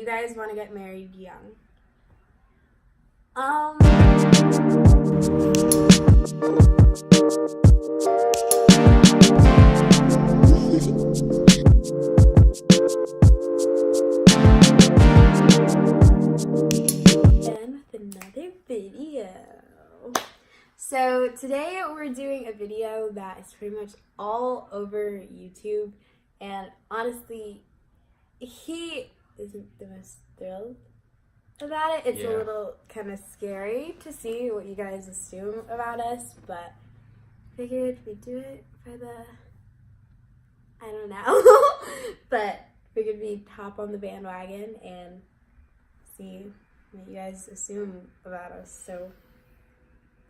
you guys want to get married young? And with another video. So today we're doing a video that is pretty much all over YouTube, and honestly, he isn't the most thrilled about it. It's a little kind of scary to see what you guys assume about us, but figured we'd do it for the, I don't know, but figured we'd hop on the bandwagon and see what you guys assume about us. So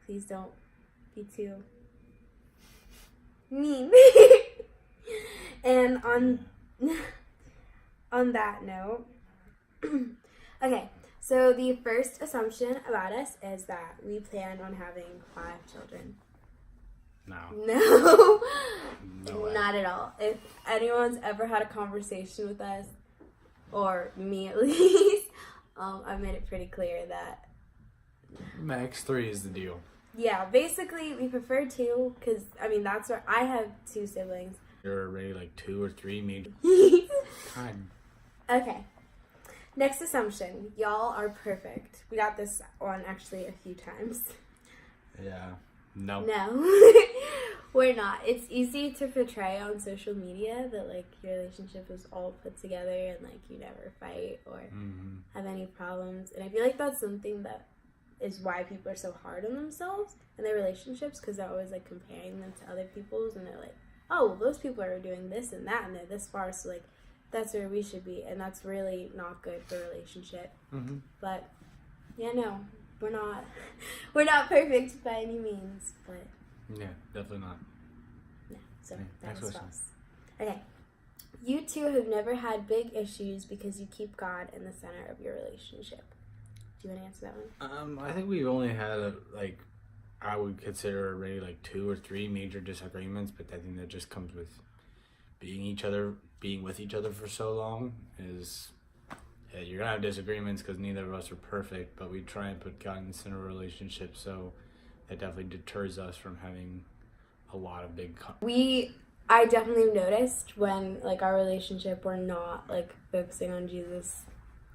please don't be too mean. And on that note, okay, so the first assumption about us is that we plan on having 5 children. No, Not at all. If anyone's ever had a conversation with us, or me at least, I've made it pretty clear that max 3 is the deal. Yeah, basically we prefer 2 because I mean that's where I have 2 siblings. You're already like 2 or 3 maybe. Time. Okay. Next assumption. Y'all are perfect. We got this one actually a few times. Yeah. No. No. We're not. It's easy to portray on social media that like your relationship is all put together and like you never fight or have any problems. And I feel like that's something that is why people are so hard on themselves and their relationships, because they're always like comparing them to other people's, and they're like, oh, well, those people are doing this and that and they're this far, so like that's where we should be, and that's really not good for a relationship. But yeah, no, we're not perfect by any means, but yeah, definitely not. no. So Next that's question. false. Okay, you two have never had big issues because you keep God in the center of your relationship. Do you want to answer that one? I think we've only had I would consider already like 2 or 3 major disagreements, but I think that just comes with being with each other for so long. Is you're gonna have disagreements because neither of us are perfect, but we try and put God in the center of a relationship, so that definitely deters us from having a lot of big I definitely noticed when like our relationship we're not like focusing on Jesus,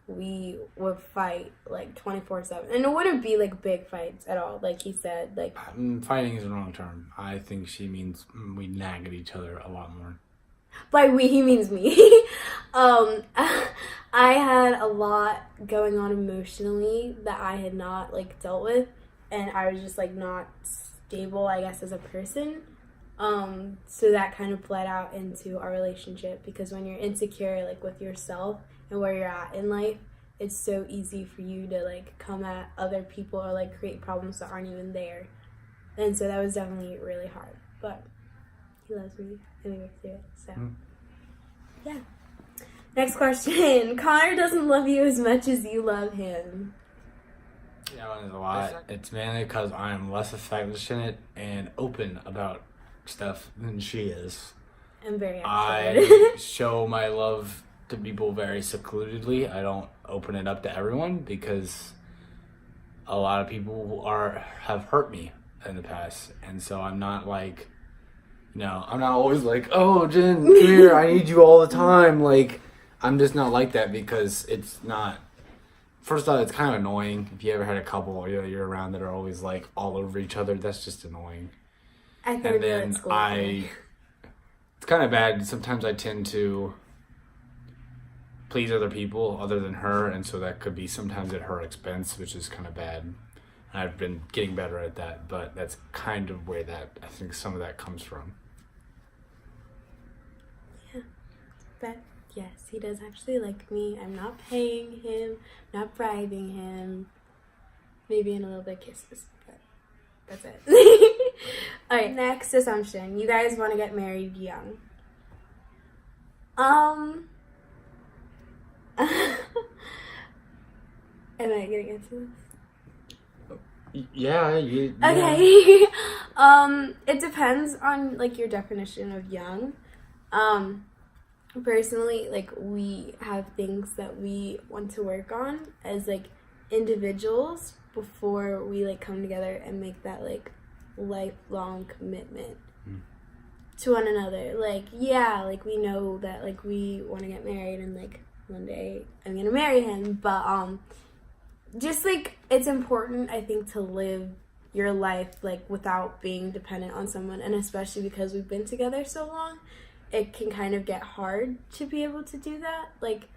we would fight like 24/7, and it wouldn't be like big fights at all, like he said. Like fighting is the wrong term. I think she means we nag at each other a lot more. By we, he means me. I had a lot going on emotionally that I had not like dealt with, and I was just like not stable, I guess, as a person. So that kind of bled out into our relationship, because when you're insecure like with yourself and where you're at in life, it's so easy for you to like come at other people or like create problems that aren't even there. And so that was definitely really hard, but he loves me and we work through it, so yeah. Next question. Connor doesn't love you as much as you love him. Yeah, that one's a lot. It's mainly because I'm less affectionate and open about stuff than she is. I'm very I show my love to people very secludedly. I don't open it up to everyone because a lot of people have hurt me in the past, and so I'm not like, I'm not always like, oh, Jen, come here, I need you all the time. Like, I'm just not like that, because it's not. First off, it's kind of annoying. If you ever had a couple you're around that are always like all over each other, that's just annoying. And then it's kind of bad. Sometimes I tend to please other people other than her, and so that could be sometimes at her expense, which is kind of bad. I've been getting better at that, but that's kind of where I think some of that comes from. Yeah, but yes, he does actually like me. I'm not paying him, not bribing him. Maybe in a little bit of kisses, but that's it. Alright, next assumption. You guys want to get married young. Am I getting into this? Yeah. Okay. It depends on like your definition of young. personally, like, we have things that we want to work on as, like, individuals before we, like, come together and make that, like, lifelong commitment to one another. Like, yeah, like, we know that, like, we want to get married and, like, one day I'm gonna marry him, but just, like, it's important, I think, to live your life, like, without being dependent on someone, and especially because we've been together so long, it can kind of get hard to be able to do that, like,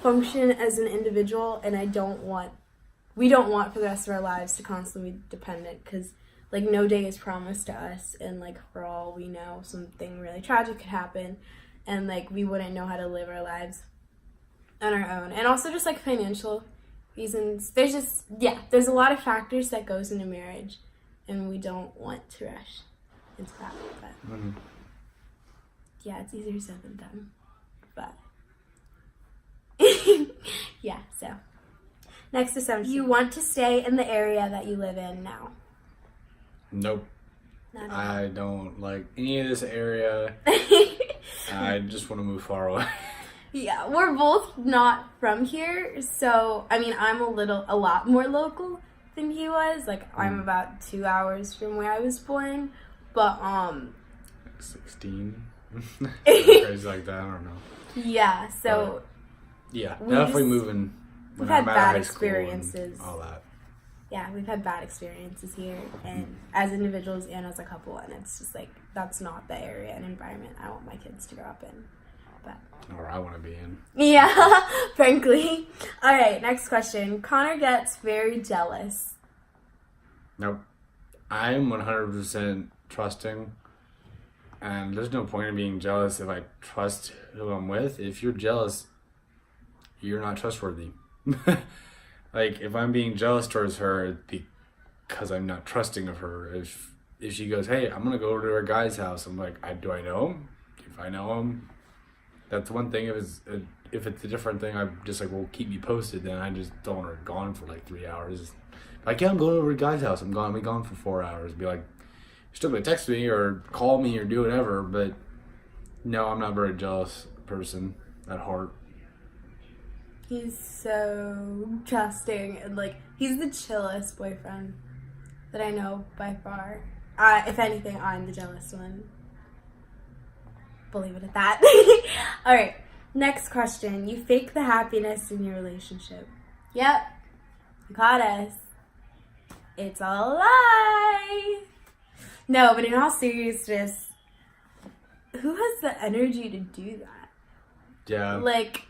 function as an individual. And we don't want for the rest of our lives to constantly be dependent, because, like, no day is promised to us, and, like, for all we know, something really tragic could happen, and, like, we wouldn't know how to live our lives on our own. And also just, like, financial reasons. There's a lot of factors that goes into marriage, and we don't want to rush into that. But yeah, it's easier said than done. But yeah, so next assumption. You want to stay in the area that you live in now? Nope. I don't like any of this area. I just want to move far away. Yeah, we're both not from here, so, I mean, I'm a lot more local than he was. Like, I'm about 2 hours from where I was born, but, 16? Crazy like that, I don't know. Yeah, so... yeah, definitely moving when we've had I'm out bad of high school experiences. and all that. Yeah, we've had bad experiences here, and as individuals and as a couple, and it's just, like, that's not the area and environment I want my kids to grow up in. But, or I want to be in. Yeah, frankly. All right, next question. Connor gets very jealous. Nope. I'm 100% trusting, and there's no point in being jealous if I trust who I'm with. If you're jealous, you're not trustworthy. Like, if I'm being jealous towards her, it's because I'm not trusting of her. If she goes, hey, I'm going to go over to a guy's house, I'm like, do I know him? If I know him, that's one thing. If it's a different thing, I'm just like, well, keep me posted. Then I just don't want her gone for like 3 hours. Like, yeah, I'm going over to a guy's house. I'm gone. I'll be gone for 4 hours. Be like, you're still gonna text me or call me or do whatever. But no, I'm not a very jealous person at heart. He's so trusting, and, like, he's the chillest boyfriend that I know by far. If anything, I'm the jealous one. Believe it at that. All right, next question. You fake the happiness in your relationship. Yep, you caught us. It's a lie. No, but in all seriousness, who has the energy to do that? Yeah. Like,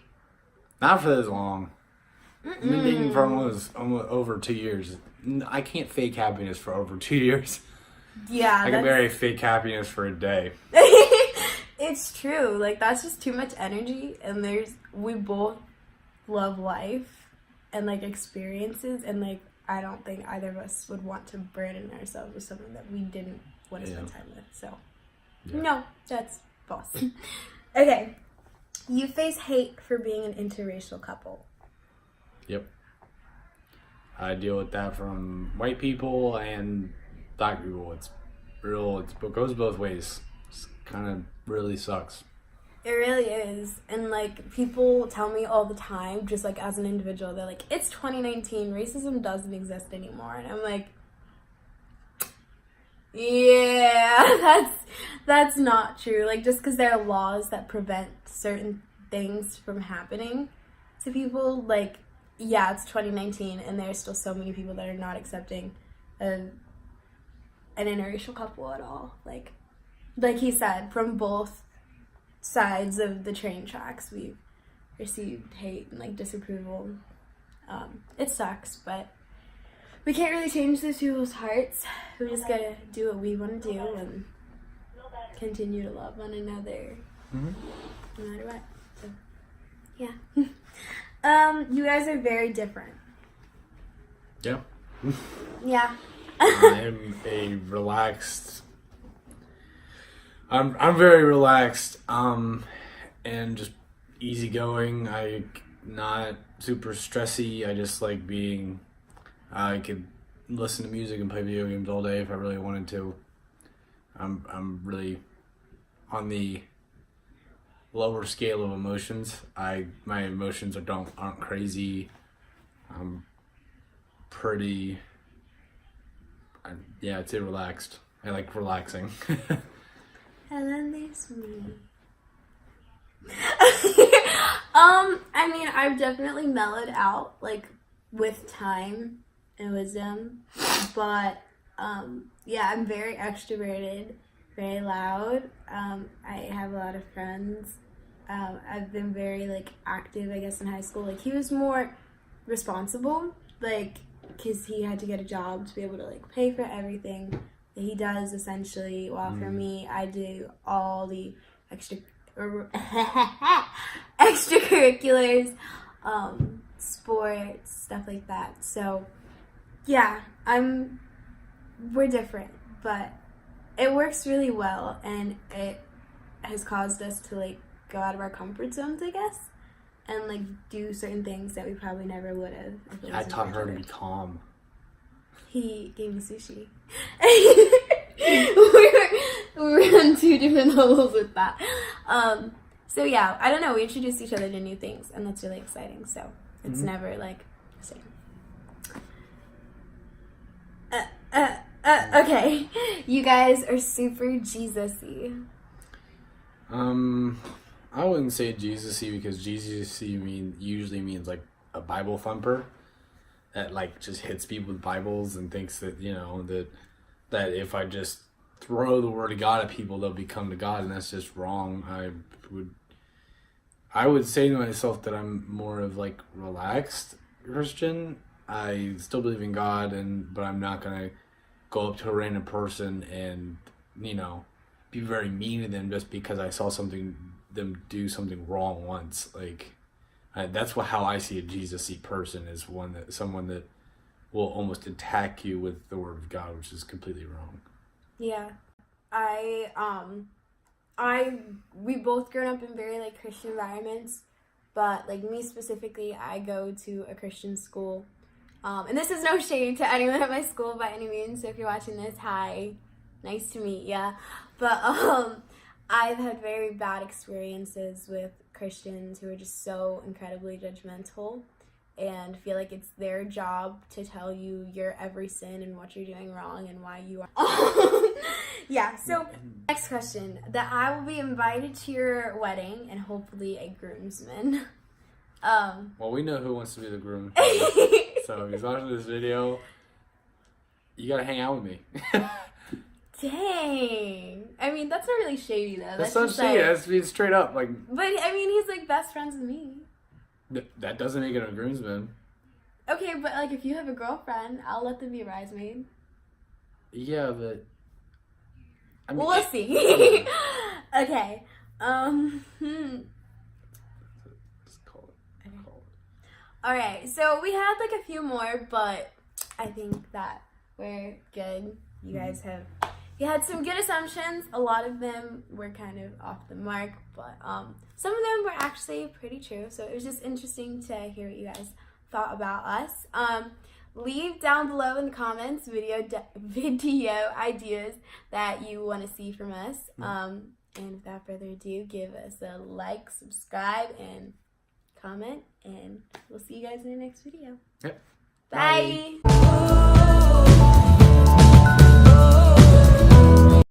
not for this long. I've been dating for almost over 2 years. I can't fake happiness for over 2 years. Yeah. I can barely fake happiness for a day. It's true. Like, that's just too much energy, and we both love life and, like, experiences, and, like, I don't think either of us would want to burden ourselves with something that we didn't want to spend time with. So, no, that's false. Okay. You face hate for being an interracial couple. Yep. I deal with that from white people and black people. It goes both ways. It's kind of really sucks. It really is. And, like, people tell me all the time, just, like, as an individual, they're like, it's 2019, racism doesn't exist anymore. And I'm like, yeah, that's not true. Like, just because there are laws that prevent certain things from happening to people, like, yeah, it's 2019, and there's still so many people that are not accepting an interracial couple at all. Like he said, from both sides of the train tracks, we've received hate and, like, disapproval. It sucks, but we can't really change those people's hearts. We just gotta do what we want to do and continue to love one another, no matter what. So, yeah. You guys are very different. Yeah. Yeah. I'm a relaxed. I'm very relaxed, and just easygoing. I'm not super stressy. I just like being. I could listen to music and play video games all day if I really wanted to. I'm really on the lower scale of emotions. My emotions aren't crazy. I'm pretty. I'd say relaxed. I like relaxing. And then there's me. I mean, I've definitely mellowed out, like, with time and wisdom, but, yeah, I'm very extroverted, very loud. I have a lot of friends. I've been very, like, active, I guess, in high school. Like, he was more responsible, like, because he had to get a job to be able to, like, pay for everything that he does, essentially, while for me, I do all the extracurriculars, sports, stuff like that. So, yeah, we're different, but it works really well, and it has caused us to, like, go out of our comfort zones, I guess, and, like, do certain things that we probably never would have. I taught her to be calm. He gave me sushi. we were on two different levels with that. So yeah, I don't know. We introduced each other to new things, and that's really exciting. So it's never like the same. Okay, you guys are super Jesus-y. I wouldn't say Jesus-y because Jesus-y usually means like a Bible thumper that like just hits people with Bibles and thinks that, you know, that if I just throw the word of God at people, they'll become to God, and that's just wrong. I would say to myself that I'm more of like relaxed Christian. I still believe in God, but I'm not gonna go up to a random person and, you know, be very mean to them just because I saw them do something wrong once. Like, that's how I see a Jesus-y person, is someone that will almost attack you with the word of God, which is completely wrong. Yeah, we both grown up in very like Christian environments, but like me specifically, I go to a Christian school, and this is no shade to anyone at my school by any means. So if you're watching this, hi, nice to meet ya. But I've had very bad experiences with Christians who are just so incredibly judgmental and feel like it's their job to tell you your every sin and what you're doing wrong and why you are. Yeah, so next question. That I will be invited to your wedding and hopefully a groomsman. Well, we know who wants to be the groom. So if he's watching this video, you gotta hang out with me. Dang. I mean, that's not really shady, though. That's not shady. That's being straight up. Like, but, I mean, he's, like, best friends with me. That doesn't make it a groomsman. Okay, but, like, if you have a girlfriend, I'll let them be a bridesmaid. Yeah, but... I mean, well, we'll see. Okay. Just call it. Alright, so we had, like, a few more, but I think that we're good. You guys you had some good assumptions. A lot of them were kind of off the mark, but some of them were actually pretty true. So it was just interesting to hear what you guys thought about us. Leave down below in the comments video ideas that you want to see from us. And without further ado, give us a like, subscribe, and comment. And we'll see you guys in the next video. Yep. Bye. Bye.